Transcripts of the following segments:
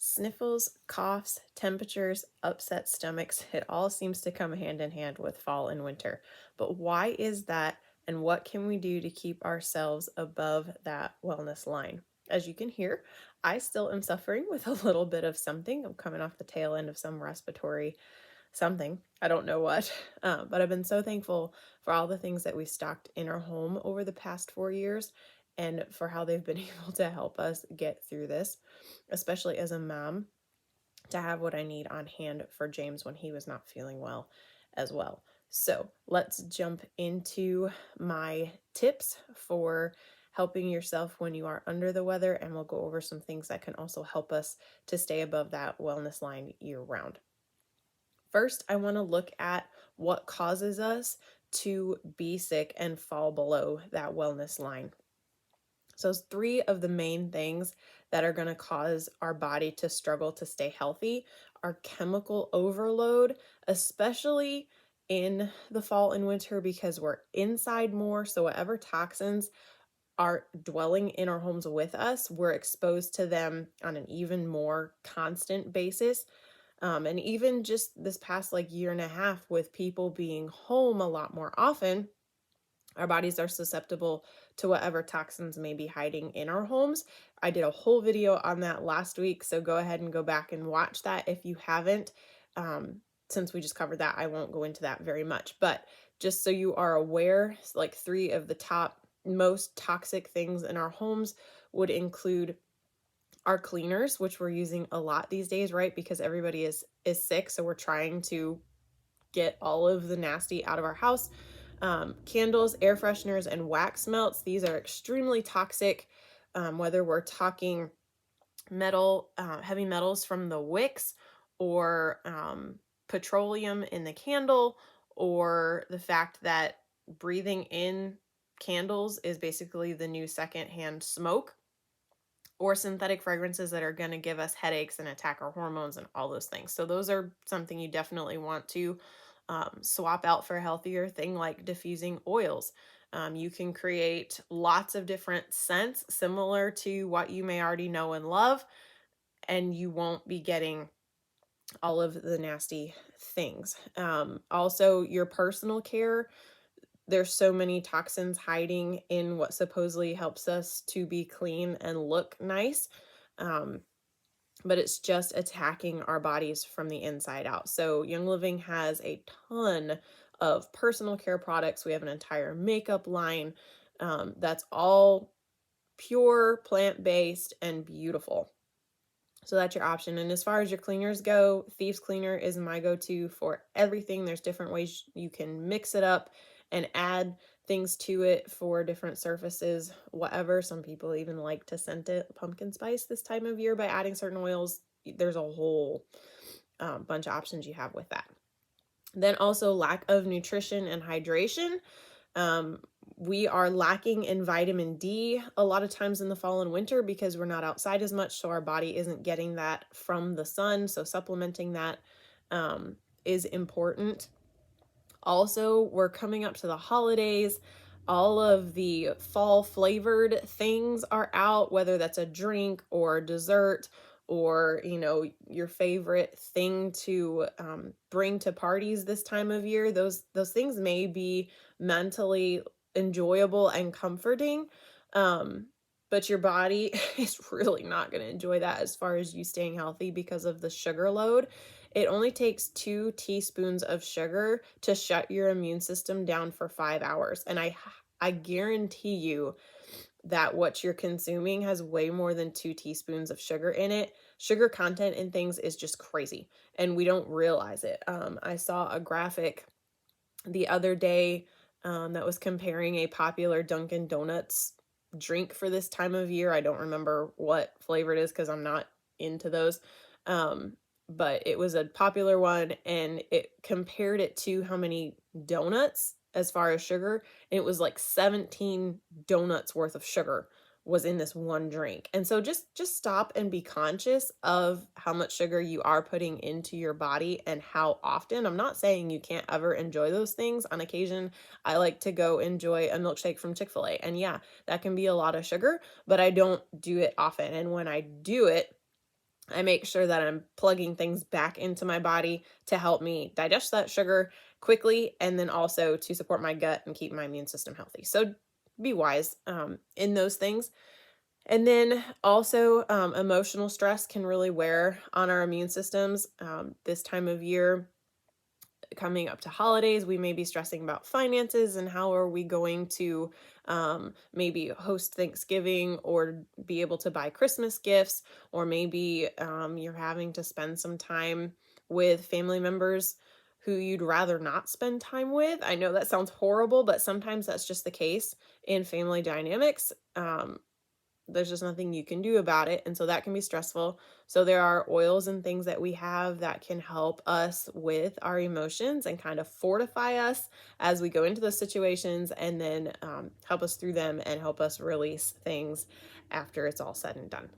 Sniffles, coughs, temperatures, upset stomachs, it all seems to come hand in hand with fall and winter. But why is that, and what can we do to keep ourselves above that wellness line? As you can hear, I still am suffering with a little bit of something. I'm coming off the tail end of some respiratory something. I don't know what. But I've been so thankful for all the things that we stocked in our home over the past 4 years and for how they've been able to help us get through this, especially as a mom, to have what I need on hand for James when he was not feeling well as well. So let's jump into my tips for helping yourself when you are under the weather, and we'll go over some things that can also help us to stay above that wellness line year round. First, I want to look at what causes us to be sick and fall below that wellness line. So, three of the main things that are going to cause our body to struggle to stay healthy are chemical overload, especially in the fall and winter because we're inside more. So, whatever toxins are dwelling in our homes with us, we're exposed to them on an even more constant basis. And even just this past year and a half with people being home a lot more often, our bodies are susceptible to whatever toxins may be hiding in our homes. I did a whole video on that last week, so go ahead and go back and watch that if you haven't. Since we just covered that, I won't go into that very much. But just so you are aware, like three of the top most toxic things in our homes would include our cleaners, which we're using a lot these days, right? Because everybody is sick, so we're trying to get all of the nasty out of our house. Candles, air fresheners, and wax melts. These are extremely toxic, whether we're talking heavy metals from the wicks, or petroleum in the candle, or the fact that breathing in candles is basically the new secondhand smoke, or synthetic fragrances that are going to give us headaches and attack our hormones and all those things. So those are something you definitely want to swap out for a healthier thing like diffusing oils. You can create lots of different scents similar to what you may already know and love, and you won't be getting all of the nasty things. Also, your personal care. There's so many toxins hiding in what supposedly helps us to be clean and look nice. Um, but it's just attacking our bodies from the inside out. So Young Living has a ton of personal care products. We have an entire makeup line that's all pure, plant-based, and beautiful. So that's your option. And as far as your cleaners go, Thieves Cleaner is my go-to for everything. There's different ways you can mix it up and add things to it for different surfaces, whatever. Some people even like to scent it pumpkin spice this time of year by adding certain oils. There's a whole bunch of options you have with that. Then also lack of nutrition and hydration. Um, we are lacking in vitamin D a lot of times in the fall and winter because we're not outside as much, so our body isn't getting that from the sun. So supplementing that is important. Also, we're coming up to the holidays. All of the fall flavored things are out, whether that's a drink or dessert or, your favorite thing to bring to parties this time of year. Those things may be mentally enjoyable and comforting, but your body is really not going to enjoy that as far as you staying healthy because of the sugar load. It only takes 2 teaspoons of sugar to shut your immune system down for 5 hours. And I guarantee you that what you're consuming has way more than 2 teaspoons of sugar in it. Sugar content in things is just crazy, and we don't realize it. I saw a graphic the other day that was comparing a popular Dunkin' Donuts drink for this time of year. I don't remember what flavor it is because I'm not into those. But it was a popular one, and it compared it to how many donuts as far as sugar. And it was like 17 donuts worth of sugar was in this one drink. And so just stop and be conscious of how much sugar you are putting into your body and how often. I'm not saying you can't ever enjoy those things. On occasion, I like to go enjoy a milkshake from Chick-fil-A. And yeah, that can be a lot of sugar, but I don't do it often. And when I do it, I make sure that I'm plugging things back into my body to help me digest that sugar quickly, and then also to support my gut and keep my immune system healthy. So be wise in those things. And then also, emotional stress can really wear on our immune systems. This time of year, coming up to holidays, we may be stressing about finances and how are we going to maybe host Thanksgiving or be able to buy Christmas gifts, or maybe you're having to spend some time with family members who you'd rather not spend time with. I know that sounds horrible, but sometimes that's just the case in family dynamics. There's just nothing you can do about it. And so that can be stressful. So there are oils and things that we have that can help us with our emotions and kind of fortify us as we go into those situations, and then help us through them and help us release things after it's all said and done.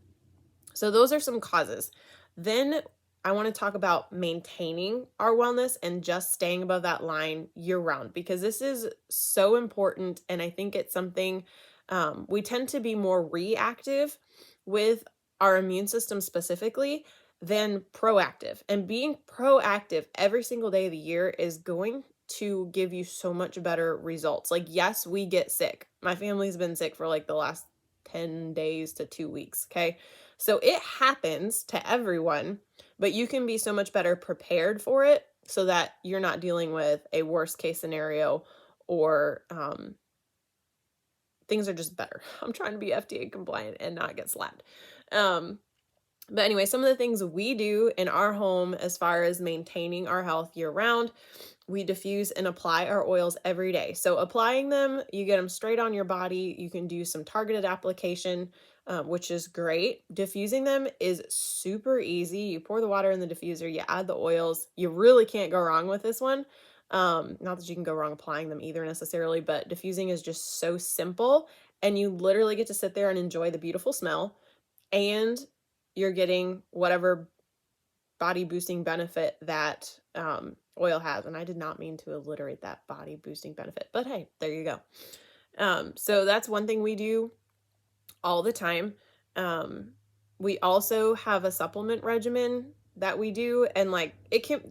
So those are some causes. Then I want to talk about maintaining our wellness and just staying above that line year round, because this is so important. And I think it's something we tend to be more reactive with our immune system specifically than proactive. And being proactive every single day of the year is going to give you so much better results. Like, yes, we get sick. My family's been sick for like the last 10 days to 2 weeks. Okay. So it happens to everyone, but you can be so much better prepared for it so that you're not dealing with a worst case scenario, or things are just better. I'm trying to be FDA compliant and not get slapped. But anyway, some of the things we do in our home as far as maintaining our health year round: we diffuse and apply our oils every day. So applying them, you get them straight on your body. You can do some targeted application, which is great. Diffusing them is super easy. You pour the water in the diffuser, you add the oils. You really can't go wrong with this one. Not that you can go wrong applying them either necessarily, but diffusing is just so simple. And you literally get to sit there and enjoy the beautiful smell, and you're getting whatever body boosting benefit that oil has. And I did not mean to alliterate that body boosting benefit, but hey, there you go. So that's one thing we do all the time. We also have a supplement regimen that we do, and like,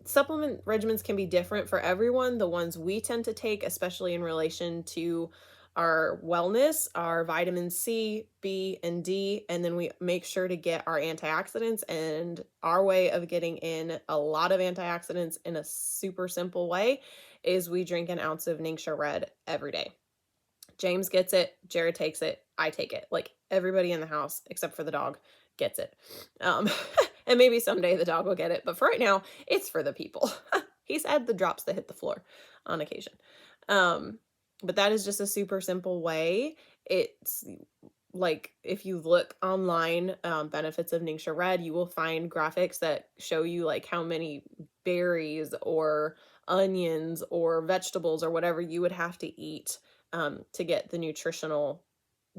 supplement regimens can be different for everyone. The ones we tend to take, especially in relation to our wellness, are vitamin C, B, and D, and then we make sure to get our antioxidants. And our way of getting in a lot of antioxidants in a super simple way is we drink an ounce of Ningxia Red every day. James gets it, Jared takes it, I take it. Like, everybody in the house except for the dog gets it. Um, and maybe someday the dog will get it, but for right now, it's for the people. He's had the drops that hit the floor on occasion. But that is just a super simple way. It's like, if you look online, benefits of Ningxia Red, you will find graphics that show you like how many berries or onions or vegetables or whatever you would have to eat to get the nutritional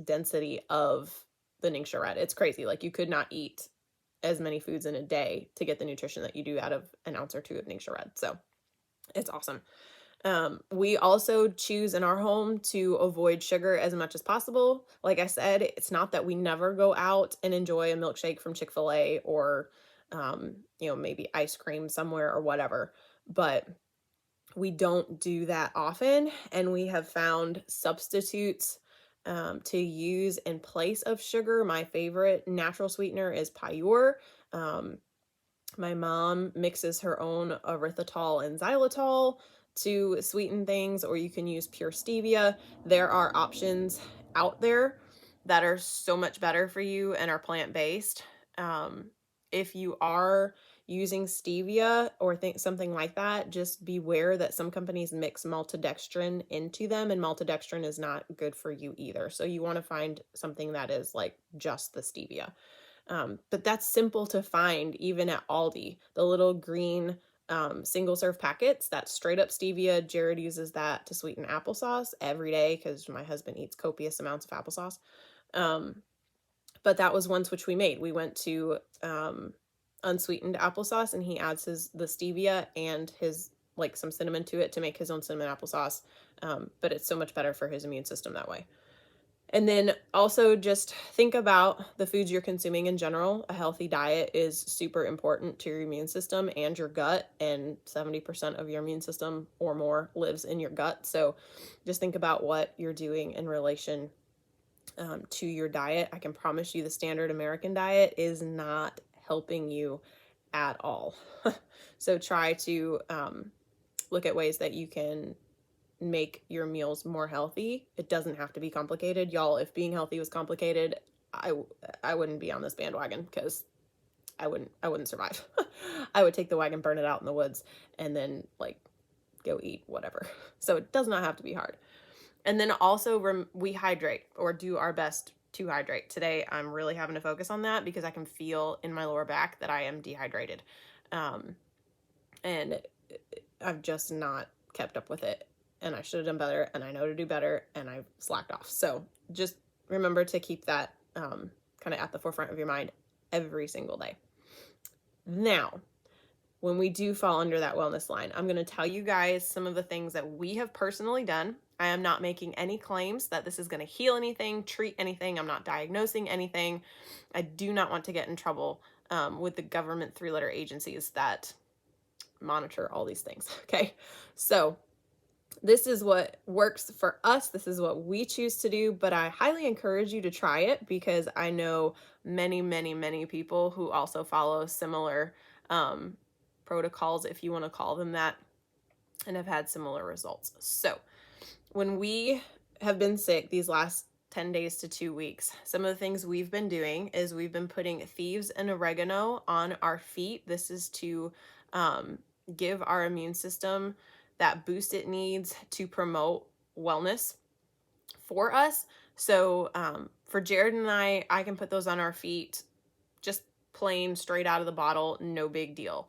density of the Ningxia Red. It's crazy. Like, you could not eat as many foods in a day to get the nutrition that you do out of an ounce or two of Ningxia Red. So it's awesome. We also choose in our home to avoid sugar as much as possible. Like I said, it's not that we never go out and enjoy a milkshake from Chick-fil-A, or, maybe ice cream somewhere or whatever, but we don't do that often. And we have found substitutes to use in place of sugar. My favorite natural sweetener is Pure. My mom mixes her own erythritol and xylitol to sweeten things, or you can use pure stevia. There are options out there that are so much better for you and are plant-based. If you are using stevia or something like that, just beware that some companies mix maltodextrin into them, and maltodextrin is not good for you either. So you want to find something that is like just the stevia. But that's simple to find even at Aldi. The little green single serve packets, that's straight up stevia. Jared uses that to sweeten applesauce every day because my husband eats copious amounts of applesauce. But that was one switch we made. We went to unsweetened applesauce, and he adds the stevia and his like some cinnamon to it to make his own cinnamon applesauce. But it's so much better for his immune system that way. And then also just think about the foods you're consuming in general. A healthy diet is super important to your immune system and your gut, and 70% of your immune system or more lives in your gut. So just think about what you're doing in relation to your diet. I can promise you the standard American diet is not helping you at all. So try to look at ways that you can make your meals more healthy. It doesn't have to be complicated. Y'all, if being healthy was complicated, I wouldn't be on this bandwagon, because I wouldn't survive. I would take the wagon, burn it out in the woods, and then like go eat whatever. So it does not have to be hard. And then also we hydrate, or do our best to hydrate. Today I'm really having to focus on that because I can feel in my lower back that I am dehydrated. And I've just not kept up with it, and I should have done better, and I know to do better, and I've slacked off. So just remember to keep that kind of at the forefront of your mind every single day. Now, when we do fall under that wellness line, I'm going to tell you guys some of the things that we have personally done. I am not making any claims that this is going to heal anything, treat anything. I'm not diagnosing anything. I do not want to get in trouble with the government 3-letter agencies that monitor all these things. Okay. So this is what works for us. This is what we choose to do, but I highly encourage you to try it, because I know many, many, many people who also follow similar protocols, if you want to call them that, and have had similar results. So when we have been sick these last 10 days to 2 weeks, some of the things we've been doing is we've been putting thieves and oregano on our feet. This is to give our immune system that boost it needs to promote wellness for us. So for Jared and I can put those on our feet just plain straight out of the bottle, no big deal.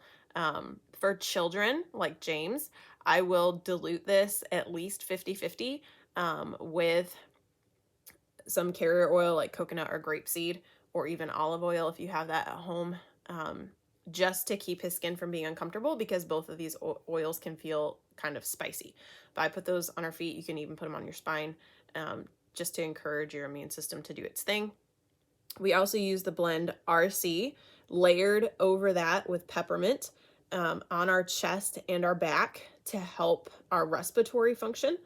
For children like James, I will dilute this at least 50-50 with some carrier oil like coconut or grapeseed, or even olive oil if you have that at home, just to keep his skin from being uncomfortable, because both of these oils can feel kind of spicy. But I put those on our feet. You can even put them on your spine, just to encourage your immune system to do its thing. We also use the blend RC layered over that with peppermint on our chest and our back to help our respiratory function.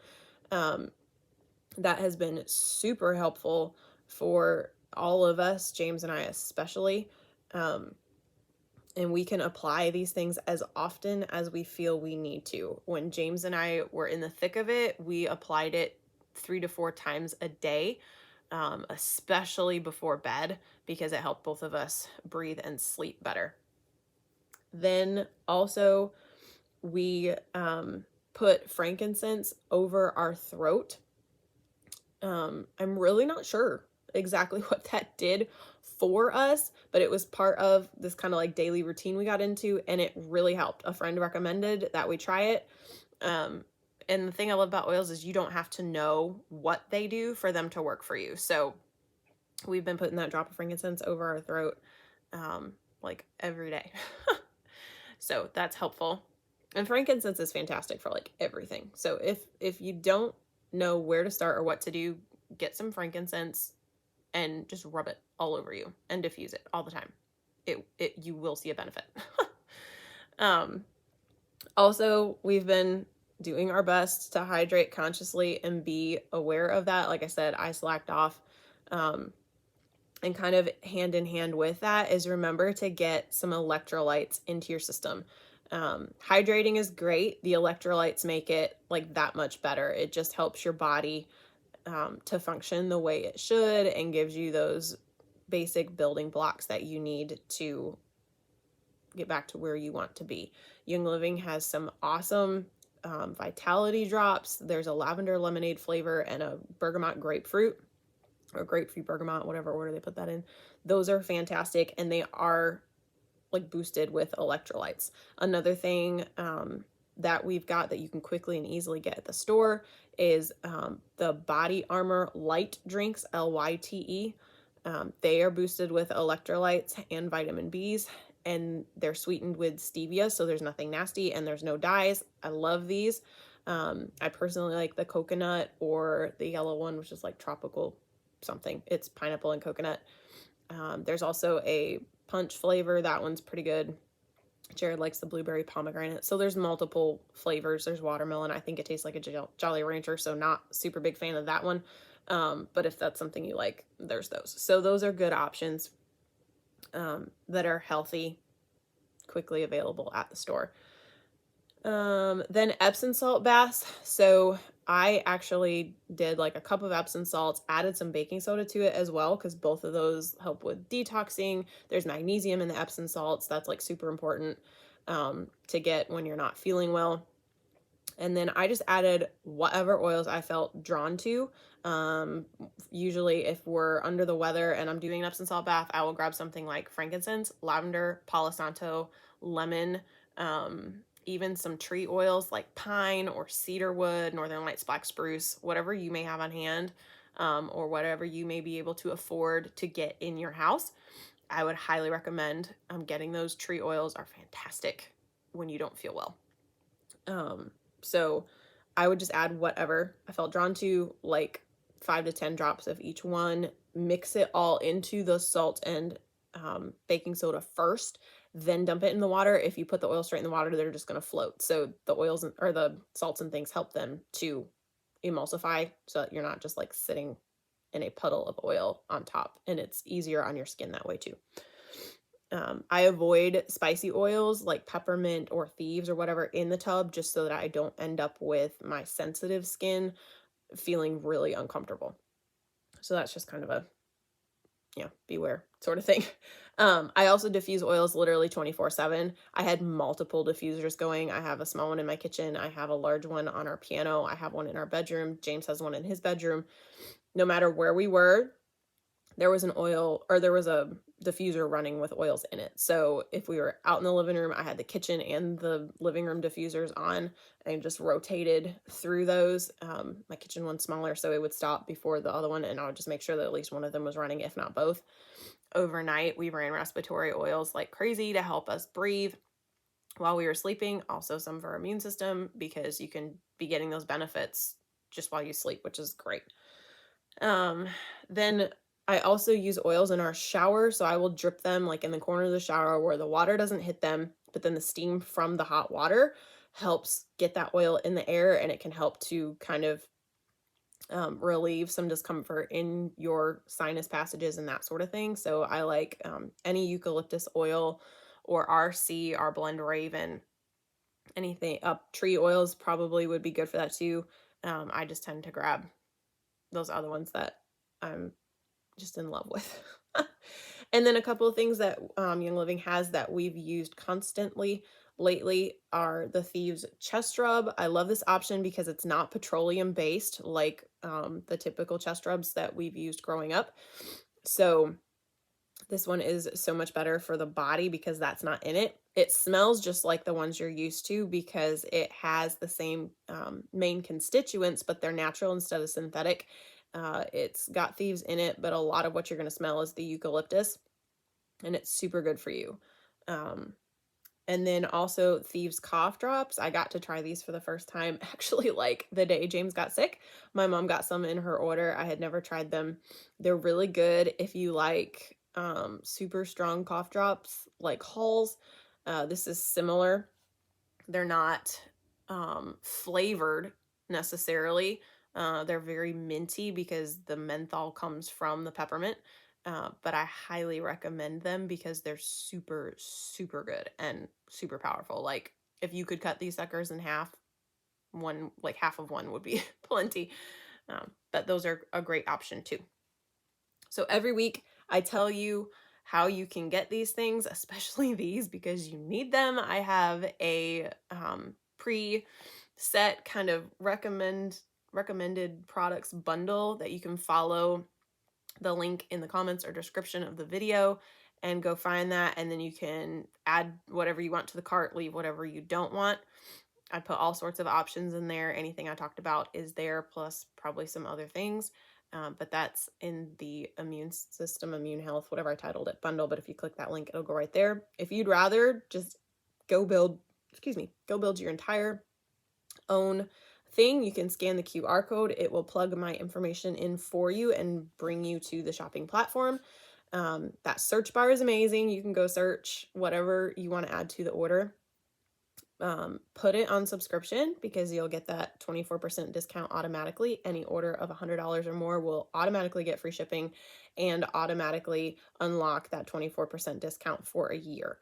That has been super helpful for all of us, James and I especially. And we can apply these things as often as we feel we need to. When James and I were in the thick of it, we applied it 3 to 4 times a day, especially before bed, because it helped both of us breathe and sleep better. Then also we put frankincense over our throat. I'm really not sure exactly what that did for us, but it was part of this kind of like daily routine we got into, and it really helped. A friend recommended that we try it. And the thing I love about oils is you don't have to know what they do for them to work for you. So we've been putting that drop of frankincense over our throat like every day. So that's helpful. And frankincense is fantastic for like everything. So if you don't know where to start or what to do, get some frankincense and just rub it all over you and diffuse it all the time. You will see a benefit. Also, we've been doing our best to hydrate consciously and be aware of that. Like I said, I slacked off. And kind of hand in hand with that is remember to get some electrolytes into your system. Hydrating is great. The electrolytes make it like that much better. It just helps your body to function the way it should and gives you those basic building blocks that you need to get back to where you want to be. Young Living has some awesome vitality drops. There's a lavender lemonade flavor and a bergamot grapefruit, or grapefruit bergamot, whatever order they put that in. Those are fantastic, and they are like boosted with electrolytes. Another thing that we've got that you can quickly and easily get at the store is the Body Armor Light drinks, LYTE. They are boosted with electrolytes and vitamin Bs, and they're sweetened with stevia, so there's nothing nasty and there's no dyes. I love these. I personally like the coconut or the yellow one, which is like tropical something. It's pineapple and coconut. There's also a punch flavor. That one's pretty good. Jared likes the blueberry pomegranate. So there's multiple flavors. There's watermelon. I think it tastes like a Jolly Rancher, so not super big fan of that one. But if that's something you like, there's those. So those are good options that are healthy, quickly available at the store. Then Epsom salt baths. So I actually did like a cup of Epsom salts, added some baking soda to it as well, because both of those help with detoxing. There's magnesium in the Epsom salts. That's like super important to get when you're not feeling well. And then I just added whatever oils I felt drawn to. Usually if we're under the weather and I'm doing an Epsom salt bath, I will grab something like frankincense, lavender, Palo Santo, lemon, even some tree oils like pine or cedar wood, Northern Lights black spruce, whatever you may have on hand, or whatever you may be able to afford to get in your house. I would highly recommend getting those. Tree oils are fantastic when you don't feel well. So I would just add whatever I felt drawn to, like 5 to 10 drops of each one, mix it all into the salt and baking soda first, then dump it in the water. If you put the oil straight in the water, they're just going to float. So the oils or the salts and things help them to emulsify so that you're not just like sitting in a puddle of oil on top, and it's easier on your skin that way too. I avoid spicy oils like peppermint or thieves or whatever in the tub, just so that I don't end up with my sensitive skin feeling really uncomfortable. So that's just kind of a, beware sort of thing. I also diffuse oils literally 24/7. I had multiple diffusers going. I have a small one in my kitchen. I have a large one on our piano. I have one in our bedroom. James has one in his bedroom. No matter where we were, there was a diffuser running with oils in it. So if we were out in the living room, I had the kitchen and the living room diffusers on and just rotated through those. My kitchen one's smaller, so it would stop before the other one, and I would just make sure that at least one of them was running, if not both. Overnight, we ran respiratory oils like crazy to help us breathe while we were sleeping. Also some for our immune system, because you can be getting those benefits just while you sleep, which is great. Then I also use oils in our shower. So I will drip them like in the corner of the shower where the water doesn't hit them, but then the steam from the hot water helps get that oil in the air, and it can help to kind of relieve some discomfort in your sinus passages and that sort of thing. So I like any eucalyptus oil or RC, our Blend Raven, anything up. Tree oils probably would be good for that too. I just tend to grab those other ones that I'm just in love with. And then a couple of things that Young Living has that we've used constantly lately are the Thieves chest rub. I love this option because it's not petroleum based like the typical chest rubs that we've used growing up. So this one is so much better for the body because that's not in it. It smells just like the ones you're used to because it has the same main constituents, but they're natural instead of synthetic. It's got thieves in it, but a lot of what you're going to smell is the eucalyptus, and it's super good for you. And then also Thieves cough drops. I got to try these for the first time actually like the day James got sick. My mom got some in her order. I had never tried them. They're really good if you like super strong cough drops like Halls. This is similar. They're not flavored necessarily. They're very minty because the menthol comes from the peppermint. But I highly recommend them because they're super, super good and super powerful. Like if you could cut these suckers in half, half of one would be plenty. But those are a great option too. So every week I tell you how you can get these things, especially these, because you need them. I have a pre-set kind of recommended products bundle that you can follow the link in the comments or description of the video and go find that, and then you can add whatever you want to the cart, leave whatever you don't want. I put all sorts of options in there. Anything I talked about is there, plus probably some other things. But that's in the immune system, immune health, whatever I titled it, bundle. But if you click that link, it'll go right there. If you'd rather just go build your entire own thing. You can scan the QR code. It will plug my information in for you and bring you to the shopping platform. That search bar is amazing. You can go search whatever you want to add to the order. Put it on subscription because you'll get that 24% discount automatically. Any order of $100 or more will automatically get free shipping and automatically unlock that 24% discount for a year.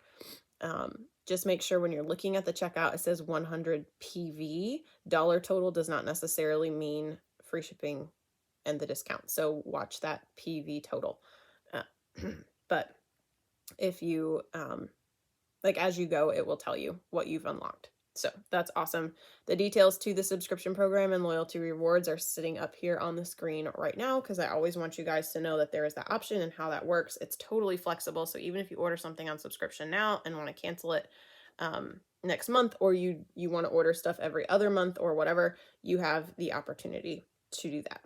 Just make sure when you're looking at the checkout, it says 100 PV. Dollar total does not necessarily mean free shipping and the discount. So watch that PV total. Uh, but if you, like as you go, it will tell you what you've unlocked. So that's awesome. The details to the subscription program and loyalty rewards are sitting up here on the screen right now because I always want you guys to know that there is that option and how that works. It's totally flexible. So even if you order something on subscription now and want to cancel it next month, or you want to order stuff every other month or whatever, you have the opportunity to do that.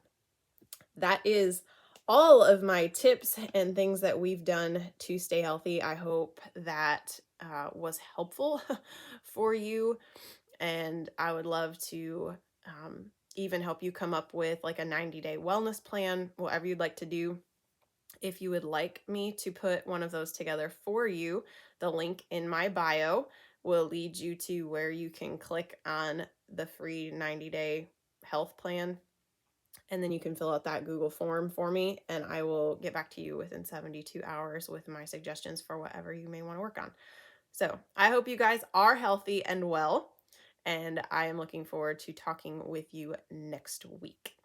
That is all of my tips and things that we've done to stay healthy. I hope that was helpful for you. And I would love to even help you come up with like a 90-day wellness plan, whatever you'd like to do. If you would like me to put one of those together for you, the link in my bio will lead you to where you can click on the free 90-day health plan. And then you can fill out that Google form for me, and I will get back to you within 72 hours with my suggestions for whatever you may want to work on. So I hope you guys are healthy and well, and I am looking forward to talking with you next week.